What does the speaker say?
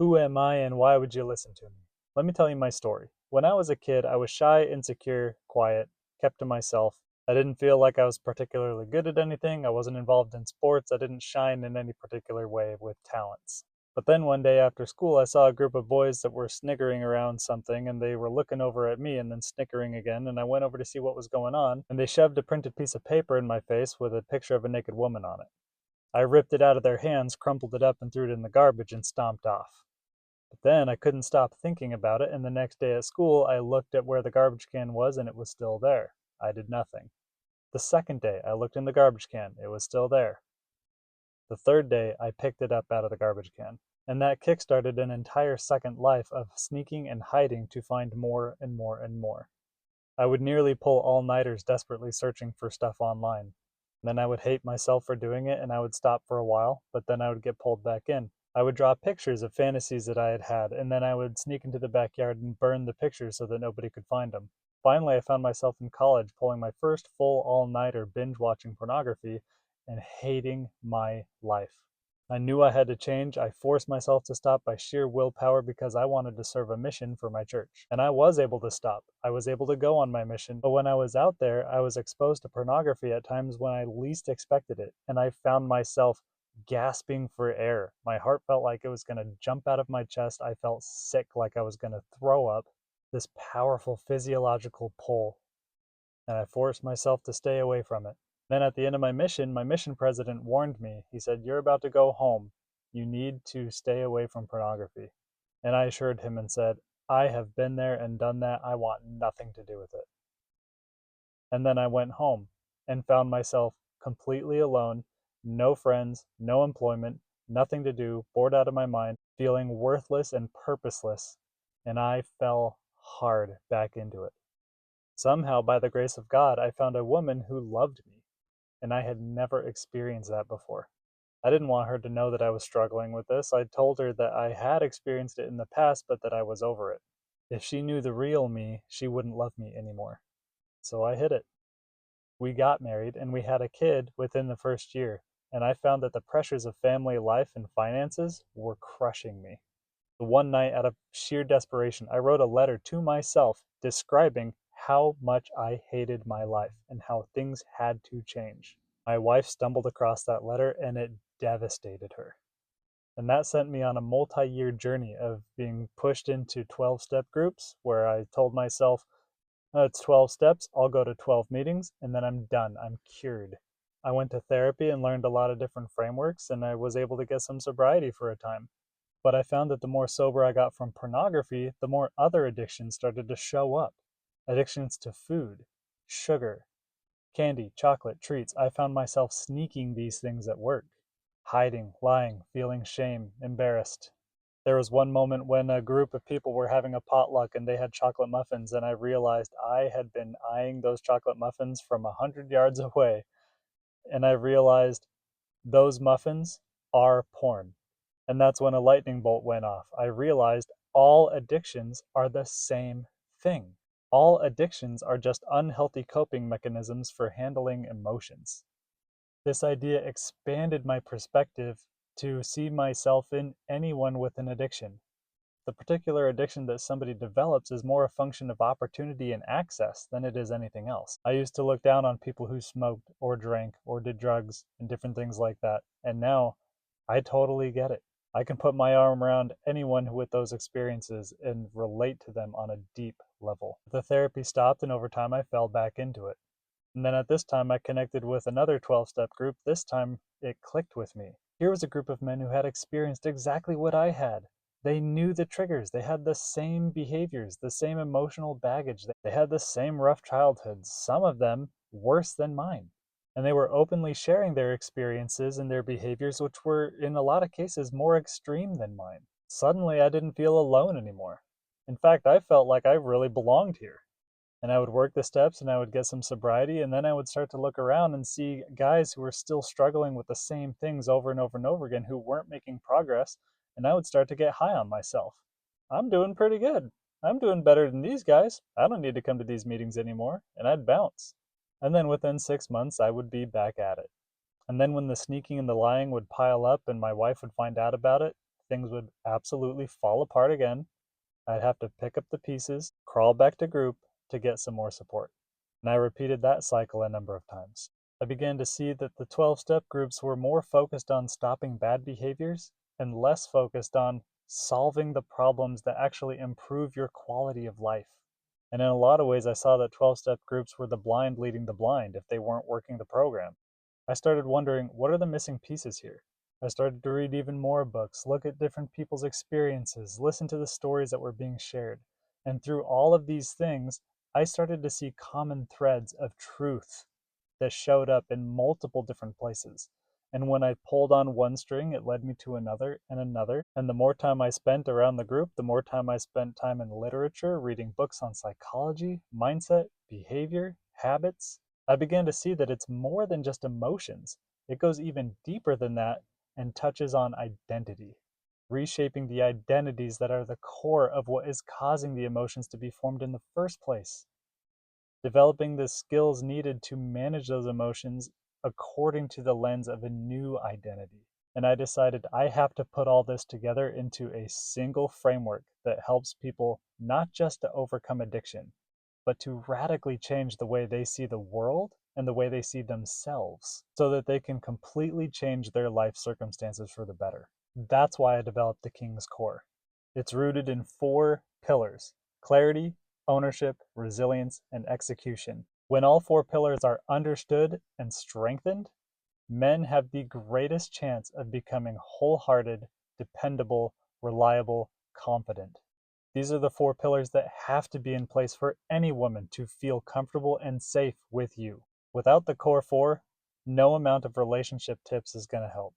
Who am I and why would you listen to me? Let me tell you my story. When I was a kid, I was shy, insecure, quiet, kept to myself. I didn't feel like I was particularly good at anything. I wasn't involved in sports. I didn't shine in any particular way with talents. But then one day after school, I saw a group of boys that were sniggering around something and they were looking over at me and then snickering again. And I went over to see what was going on and they shoved a printed piece of paper in my face with a picture of a naked woman on it. I ripped it out of their hands, crumpled it up, and threw it in the garbage and stomped off. But then I couldn't stop thinking about it, and the next day at school I looked at where the garbage can was and it was still there. I did nothing. The second day I looked in the garbage can, it was still there. The third day I picked it up out of the garbage can. And that kickstarted an entire second life of sneaking and hiding to find more and more and more. I would nearly pull all-nighters desperately searching for stuff online. Then I would hate myself for doing it and I would stop for a while, but then I would get pulled back in. I would draw pictures of fantasies that I had had, and then I would sneak into the backyard and burn the pictures so that nobody could find them. Finally, I found myself in college pulling my first full all-nighter binge watching pornography and hating my life. I knew I had to change. I forced myself to stop by sheer willpower because I wanted to serve a mission for my church. And I was able to stop. I was able to go on my mission. But when I was out there, I was exposed to pornography at times when I least expected it. And I found myself gasping for air. My heart felt like it was going to jump out of my chest. I felt sick, like I was going to throw up. This powerful physiological pull. And I forced myself to stay away from it. Then at the end of my mission president warned me. He said, "You're about to go home. You need to stay away from pornography." And I assured him and said, "I have been there and done that. I want nothing to do with it." And then I went home and found myself completely alone, no friends, no employment, nothing to do, bored out of my mind, feeling worthless and purposeless. And I fell hard back into it. Somehow, by the grace of God, I found a woman who loved me, and I had never experienced that before. I didn't want her to know that I was struggling with this. I told her that I had experienced it in the past, but that I was over it. If she knew the real me, she wouldn't love me anymore. So I hid it. We got married and we had a kid within the first year, and I found that the pressures of family life and finances were crushing me. One night, out of sheer desperation, I wrote a letter to myself describing how much I hated my life and how things had to change. My wife stumbled across that letter and it devastated her. And that sent me on a multi year journey of being pushed into 12-step groups where I told myself, "Oh, it's 12 steps, I'll go to 12 meetings, and then I'm done, I'm cured." I went to therapy and learned a lot of different frameworks, and I was able to get some sobriety for a time. But I found that the more sober I got from pornography, the more other addictions started to show up. Addictions to food, sugar, candy, chocolate, treats. I found myself sneaking these things at work, hiding, lying, feeling shame, embarrassed. There was one moment when a group of people were having a potluck and they had chocolate muffins, and I realized I had been eyeing those chocolate muffins from 100 yards away. And I realized those muffins are porn. And that's when a lightning bolt went off. I realized all addictions are the same thing. All addictions are just unhealthy coping mechanisms for handling emotions. This idea expanded my perspective to see myself in anyone with an addiction. The particular addiction that somebody develops is more a function of opportunity and access than it is anything else. I used to look down on people who smoked or drank or did drugs and different things like that, and now I totally get it. I can put my arm around anyone with those experiences and relate to them on a deep level. The therapy stopped, and over time I fell back into it. And then at this time, I connected with another 12-step group. This time, it clicked with me. Here was a group of men who had experienced exactly what I had. They knew the triggers. They had the same behaviors, the same emotional baggage. They had the same rough childhoods, some of them worse than mine. And they were openly sharing their experiences and their behaviors, which were, in a lot of cases, more extreme than mine. Suddenly, I didn't feel alone anymore. In fact, I felt like I really belonged here. And I would work the steps and I would get some sobriety, and then I would start to look around and see guys who were still struggling with the same things over and over and over again who weren't making progress, and I would start to get high on myself. I'm doing pretty good. I'm doing better than these guys. I don't need to come to these meetings anymore, and I'd bounce. And then within 6 months, I would be back at it. And then when the sneaking and the lying would pile up and my wife would find out about it, things would absolutely fall apart again. I'd have to pick up the pieces, crawl back to group to get some more support. And I repeated that cycle a number of times. I began to see that the 12-step groups were more focused on stopping bad behaviors and less focused on solving the problems that actually improve your quality of life. And in a lot of ways, I saw that 12-step groups were the blind leading the blind if they weren't working the program. I started wondering, what are the missing pieces here? I started to read even more books, look at different people's experiences, listen to the stories that were being shared. And through all of these things, I started to see common threads of truth that showed up in multiple different places. And when I pulled on one string, it led me to another and another. And the more time I spent around the group, the more time I spent time in literature, reading books on psychology, mindset, behavior, habits. I began to see that it's more than just emotions. It goes even deeper than that and touches on identity, reshaping the identities that are the core of what is causing the emotions to be formed in the first place, developing the skills needed to manage those emotions according to the lens of a new identity. And I decided I have to put all this together into a single framework that helps people not just to overcome addiction, but to radically change the way they see the world and the way they see themselves so that they can completely change their life circumstances for the better. That's why I developed the King's Core. It's rooted in 4 pillars: clarity, ownership, resilience, and execution. When all 4 pillars are understood and strengthened, men have the greatest chance of becoming wholehearted, dependable, reliable, confident. These are the 4 pillars that have to be in place for any woman to feel comfortable and safe with you. Without the core 4, no amount of relationship tips is going to help.